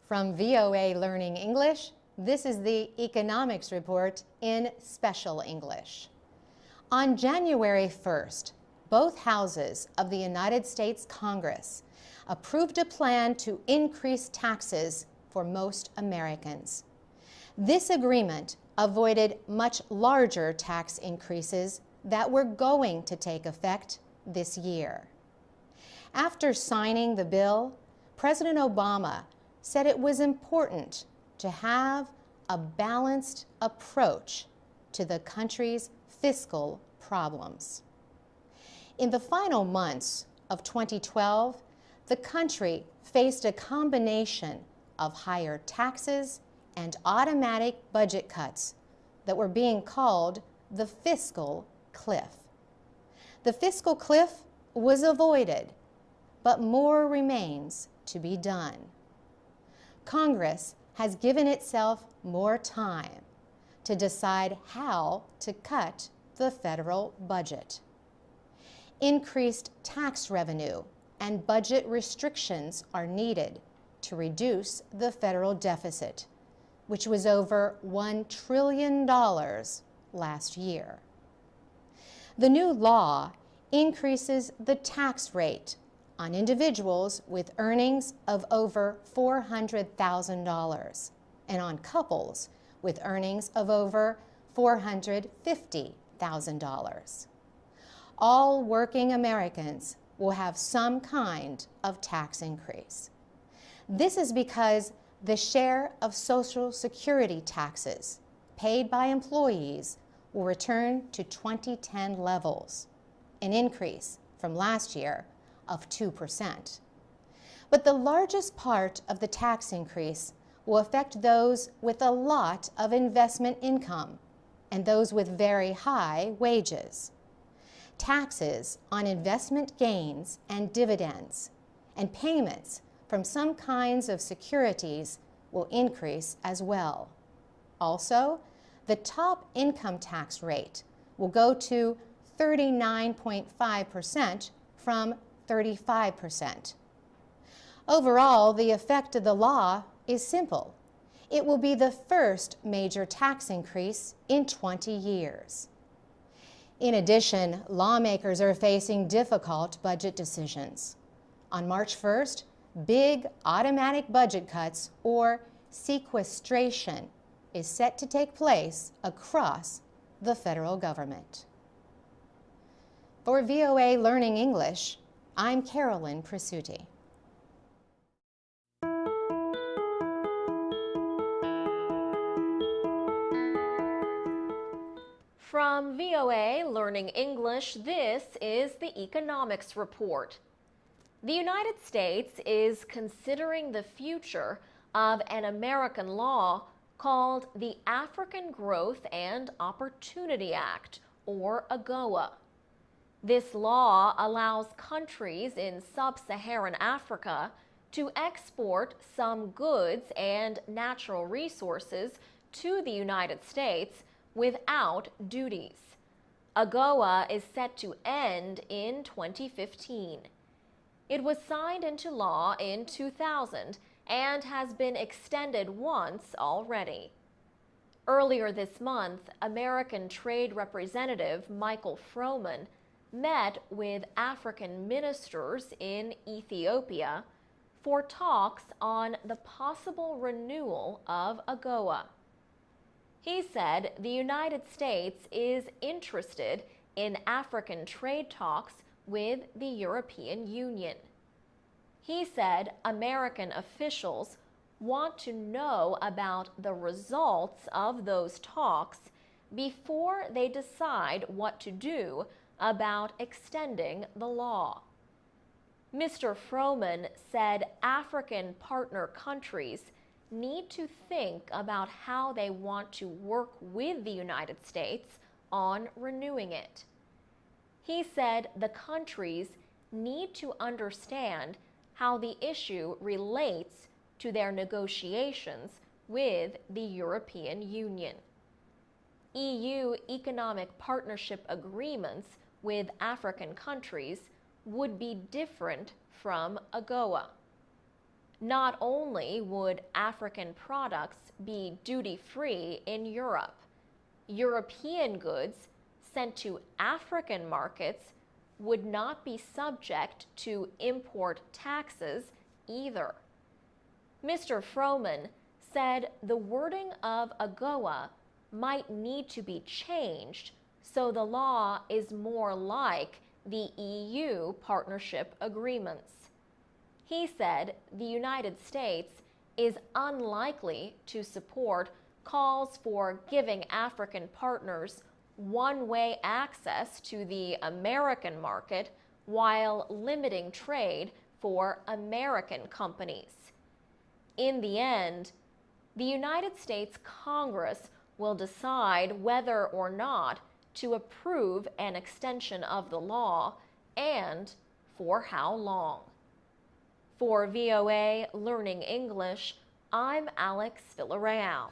From VOA Learning English, this is the Economics Report in Special English. On January 1st, both houses of the United States Congress approved a plan to increase taxes for most Americans. This agreement avoided much larger tax increases that were going to take effect this year. After signing the bill, President Obama said it was important to have a balanced approach to the country's fiscal problems. In the final months of 2012, the country faced a combination of higher taxes and automatic budget cuts that were being called the fiscal cliff. The fiscal cliff was avoided, but more remains to be done. Congress has given itself more time to decide how to cut the federal budget. Increased tax revenue and budget restrictions are needed to reduce the federal deficit, which was over $1 trillion last year. The new law increases the tax rate on individuals with earnings of over $400,000 and on couples with earnings of over $450,000. All working Americans will have some kind of tax increase. This is because the share of Social Security taxes paid by employees will return to 2010 levels, an increase from last year of 2%. But the largest part of the tax increase will affect those with a lot of investment income and those with very high wages. Taxes on investment gains and dividends and payments from some kinds of securities will increase as well. Also, the top income tax rate will go to 39.5% from 35%. Overall, the effect of the law is simple. It will be the first major tax increase in 20 years. In addition, lawmakers are facing difficult budget decisions. On March 1st, big automatic budget cuts, or sequestration, is set to take place across the federal government. For VOA Learning English, I'm Carolyn Presutti. From VOA Learning English, this is the Economics Report. The United States is considering the future of an American law called the African Growth and Opportunity Act, or AGOA. This law allows countries in sub-Saharan Africa to export some goods and natural resources to the United States without duties. AGOA is set to end in 2015. It was signed into law in 2000 and has been extended once already. Earlier this month, American Trade Representative Michael Froman met with African ministers in Ethiopia for talks on the possible renewal of AGOA. He said the United States is interested in African trade talks with the European Union. He said American officials want to know about the results of those talks before they decide what to do about extending the law. Mr. Froman said African partner countries need to think about how they want to work with the United States on renewing it. He said the countries need to understand how the issue relates to their negotiations with the European Union. EU economic partnership agreements with African countries would be different from AGOA. Not only would African products be duty-free in Europe, European goods sent to African markets would not be subject to import taxes either. Mr. Froman said the wording of AGOA might need to be changed so the law is more like the EU partnership agreements. He said the United States is unlikely to support calls for giving African partners one-way access to the American market while limiting trade for American companies. In the end, the United States Congress will decide whether or not to approve an extension of the law and for how long. For VOA Learning English, I'm Alex Villarreal.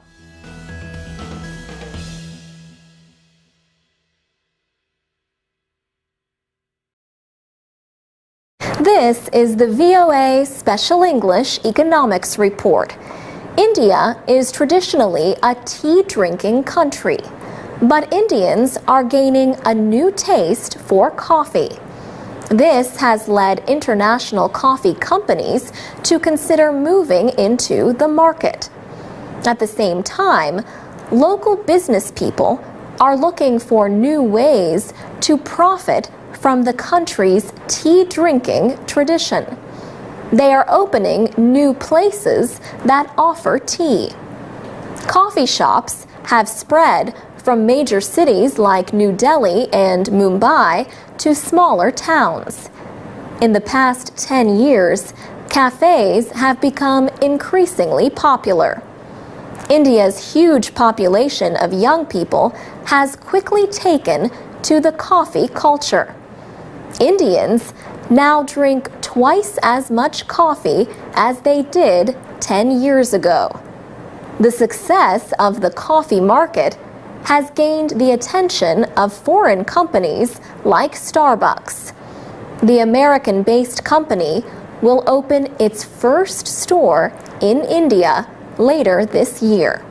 This is the VOA Special English Economics Report. India is traditionally a tea-drinking country, but Indians are gaining a new taste for coffee. This has led international coffee companies to consider moving into the market. At the same time, local business people are looking for new ways to profit from the country's tea-drinking tradition. They are opening new places that offer tea. Coffee shops have spread from major cities like New Delhi and Mumbai to smaller towns. In the past 10 years, cafes have become increasingly popular. India's huge population of young people has quickly taken to the coffee culture. Indians now drink twice as much coffee as they did 10 years ago. The success of the coffee market has gained the attention of foreign companies like Starbucks. The American-based company will open its first store in India later this year.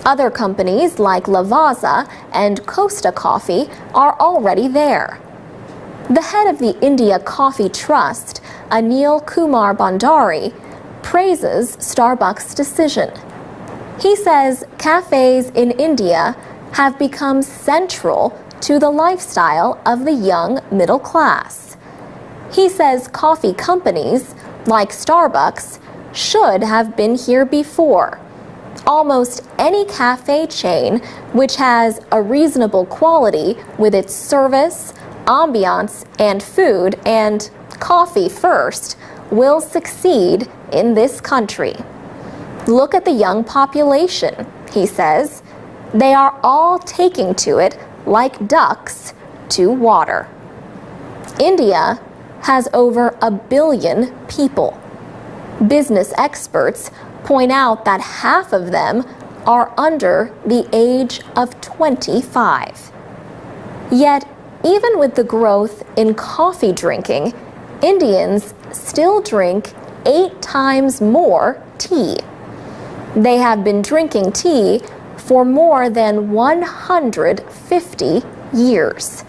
Other companies like Lavazza and Costa Coffee are already there. The head of the India Coffee Trust, Anil Kumar Bhandari, praises Starbucks' decision. He says cafes in India have become central to the lifestyle of the young middle class. He says coffee companies like Starbucks should have been here before. Almost any cafe chain which has a reasonable quality with its service, ambiance, and food, and coffee first, will succeed in this country. Look at the young population, he says. They are all taking to it like ducks to water. India has over 1 billion people. Business experts point out that half of them are under the age of 25. Yet, even with the growth in coffee drinking, Indians still drink 8 times more tea. They have been drinking tea for more than 150 years.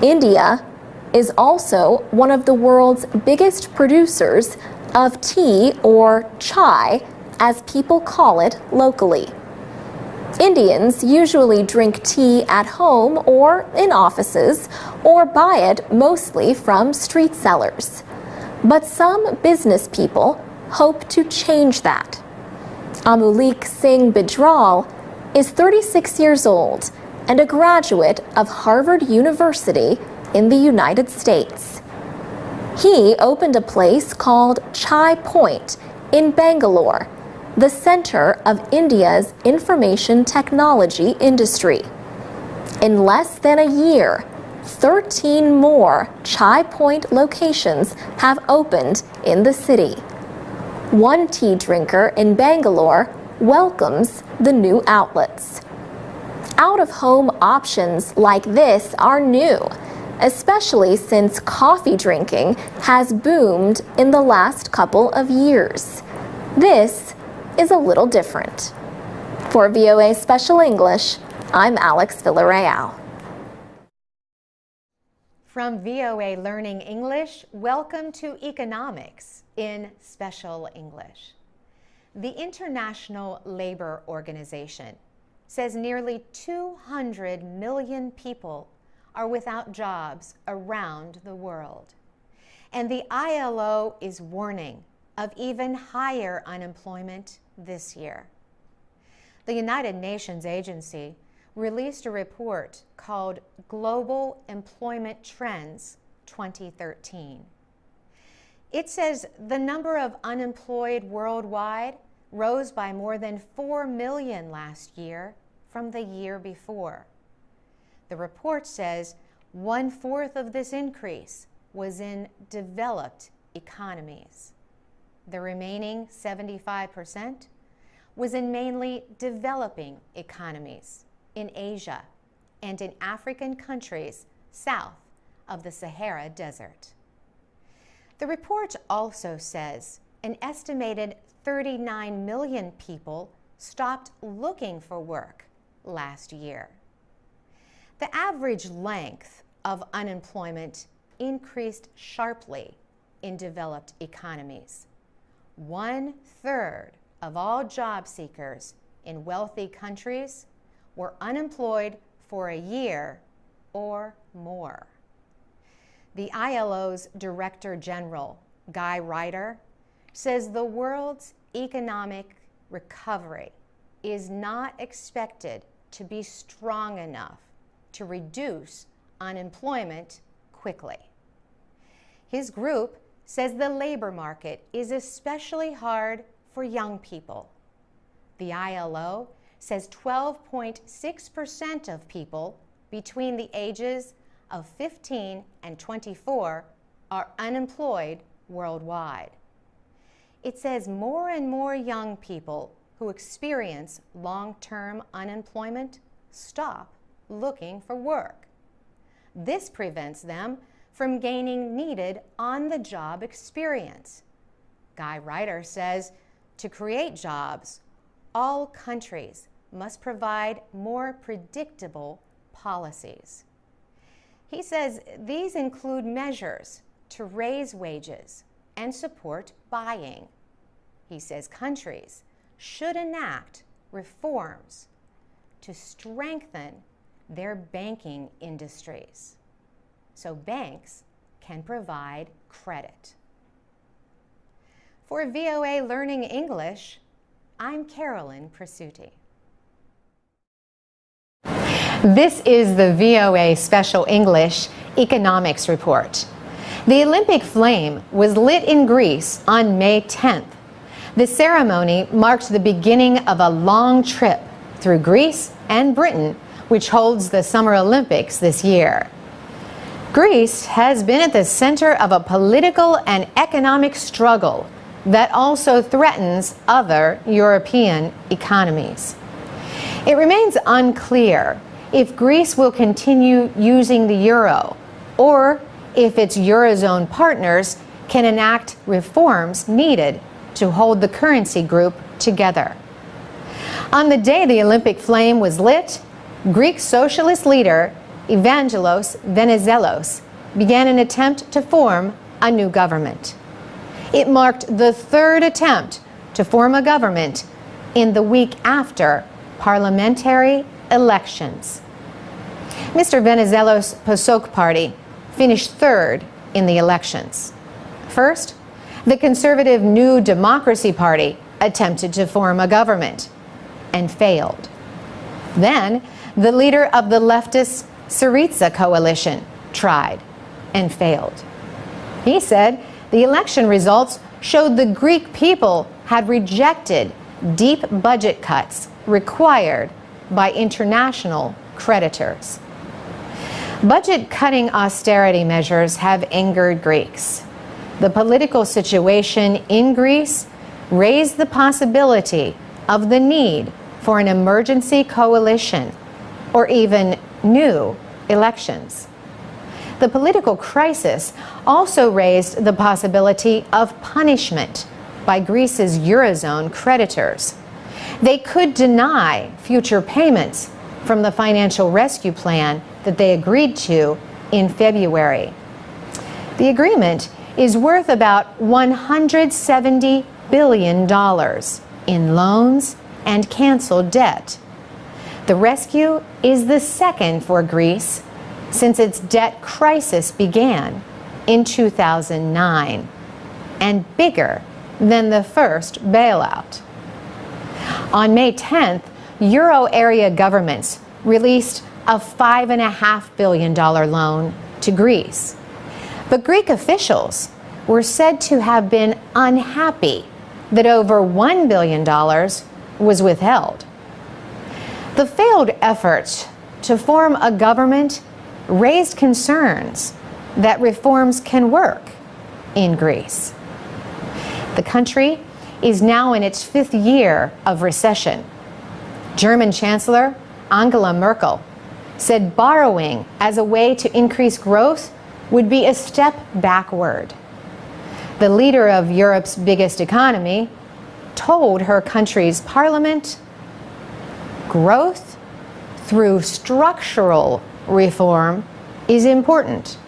India is also one of the world's biggest producers of tea, or chai, as people call it locally. Indians usually drink tea at home or in offices, or buy it mostly from street sellers. But some business people hope to change that. Amulik Singh Bidral is 36 years old and a graduate of Harvard University in the United States. He opened a place called Chai Point in Bangalore, the center of India's information technology industry. In less than a year, 13 more Chai Point locations have opened in the city. One tea drinker in Bangalore welcomes the new outlets. Out-of-home options like this are new. especially since coffee drinking has boomed in the last couple of years. This is a little different. For VOA Special English, I'm Alex Villarreal. From VOA Learning English, welcome to Economics in Special English. The International Labor Organization says nearly 200 million people are without jobs around the world. And the ILO is warning of even higher unemployment this year. The United Nations agency released a report called Global Employment Trends 2013. It says the number of unemployed worldwide rose by more than 4 million last year from the year before. The report says 1/4 of this increase was in developed economies. The remaining 75% was in mainly developing economies in Asia and in African countries south of the Sahara Desert. The report also says an estimated 39 million people stopped looking for work last year. The average length of unemployment increased sharply in developed economies. 1/3 of all job seekers in wealthy countries were unemployed for a year or more. The ILO's Director General, Guy Ryder, says the world's economic recovery is not expected to be strong enough to reduce unemployment quickly. His group says the labor market is especially hard for young people. The ILO says 12.6% of people between the ages of 15 and 24 are unemployed worldwide. It says more and more young people who experience long-term unemployment stop looking for work. This prevents them from gaining needed on-the-job experience. Guy Ryder says to create jobs, all countries must provide more predictable policies. He says these include measures to raise wages and support buying. He says countries should enact reforms to strengthen their banking industries so banks can provide credit. For VOA Learning English, I'm Carolyn Presutti. This is the VOA Special English Economics Report. The Olympic flame was lit in Greece on May 10th. The ceremony marked the beginning of a long trip through Greece and Britain, which holds the Summer Olympics this year. Greece has been at the center of a political and economic struggle that also threatens other European economies. It remains unclear if Greece will continue using the euro or if its Eurozone partners can enact reforms needed to hold the currency group together. On the day the Olympic flame was lit, Greek socialist leader Evangelos Venizelos began an attempt to form a new government. It marked the third attempt to form a government in the week after parliamentary elections. Mr. Venizelos' PASOK party finished third in the elections. First, the conservative New Democracy Party attempted to form a government and failed. Then, the leader of the leftist Syriza coalition tried and failed. He said the election results showed the Greek people had rejected deep budget cuts required by international creditors. Budget-cutting austerity measures have angered Greeks. The political situation in Greece raised the possibility of the need for an emergency coalition or even new elections. The political crisis also raised the possibility of punishment by Greece's Eurozone creditors. They could deny future payments from the financial rescue plan that they agreed to in February. The agreement is worth about $170 billion in loans and canceled debt. The rescue is the second for Greece since its debt crisis began in 2009 and bigger than the first bailout. On May 10th, Euro area governments released a $5.5 billion loan to Greece. But Greek officials were said to have been unhappy that over $1 billion was withheld. The failed efforts to form a government raised concerns that reforms can work in Greece. The country is now in its fifth year of recession. German Chancellor Angela Merkel said borrowing as a way to increase growth would be a step backward. The leader of Europe's biggest economy told her country's parliament, growth through structural reform is important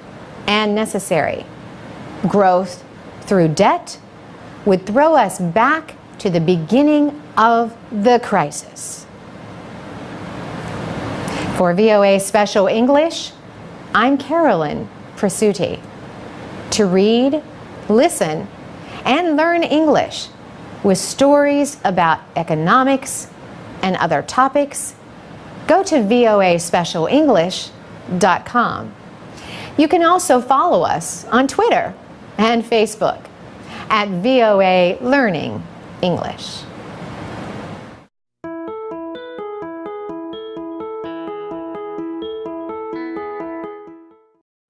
and necessary. Growth through debt would throw us back to the beginning of the crisis. For VOA Special English, I'm Carolyn Presutti. To read, listen, and learn English with stories about economics and other topics, go to voaspecialenglish.com. You can also follow us on Twitter and Facebook at VOA Learning English.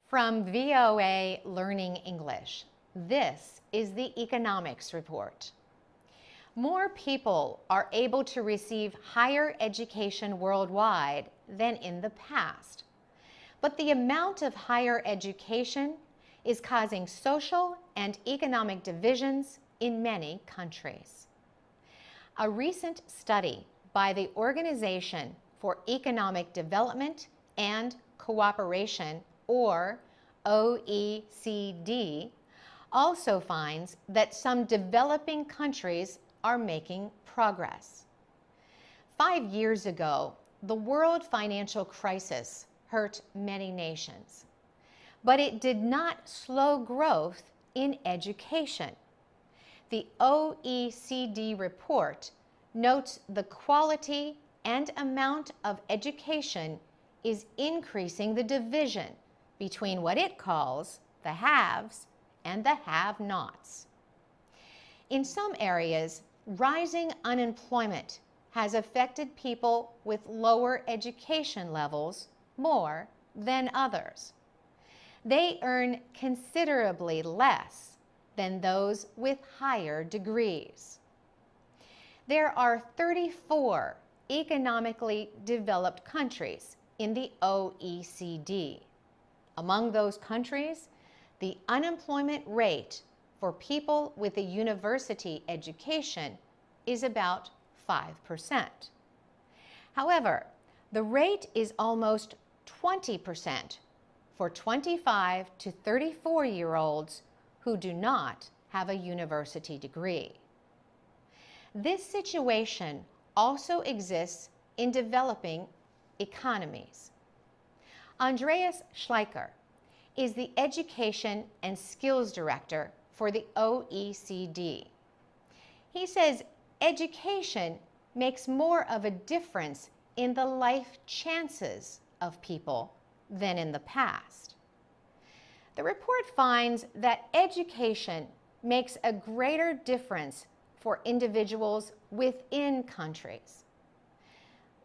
From VOA Learning English, this is the Economics Report. More people are able to receive higher education worldwide than in the past. But the amount of higher education is causing social and economic divisions in many countries. A recent study by the Organization for Economic Development and Cooperation, or OECD, also finds that some developing countries are making progress. 5 years ago, the world financial crisis hurt many nations, but it did not slow growth in education. The OECD report notes the quality and amount of education is increasing the division between what it calls the haves and the have-nots. In some areas, rising unemployment has affected people with lower education levels more than others. They earn considerably less than those with higher degrees. There are 34 economically developed countries in the OECD. Among those countries, the unemployment rate for people with a university education is about 5%. However, the rate is almost 20% for 25 to 34-year-olds who do not have a university degree. This situation also exists in developing economies. Andreas Schleicher is the Education and Skills Director for the OECD. He says education makes more of a difference in the life chances of people than in the past. The report finds that education makes a greater difference for individuals within countries.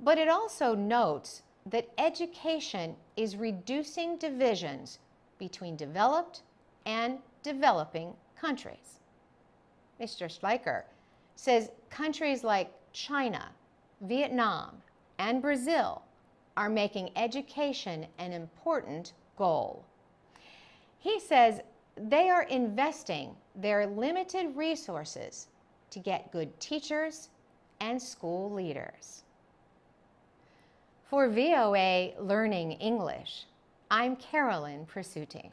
But it also notes that education is reducing divisions between developed and developing countries. Mr. Schleicher says countries like China, Vietnam, and Brazil are making education an important goal. He says they are investing their limited resources to get good teachers and school leaders. For VOA Learning English, I'm Carolyn Presutti.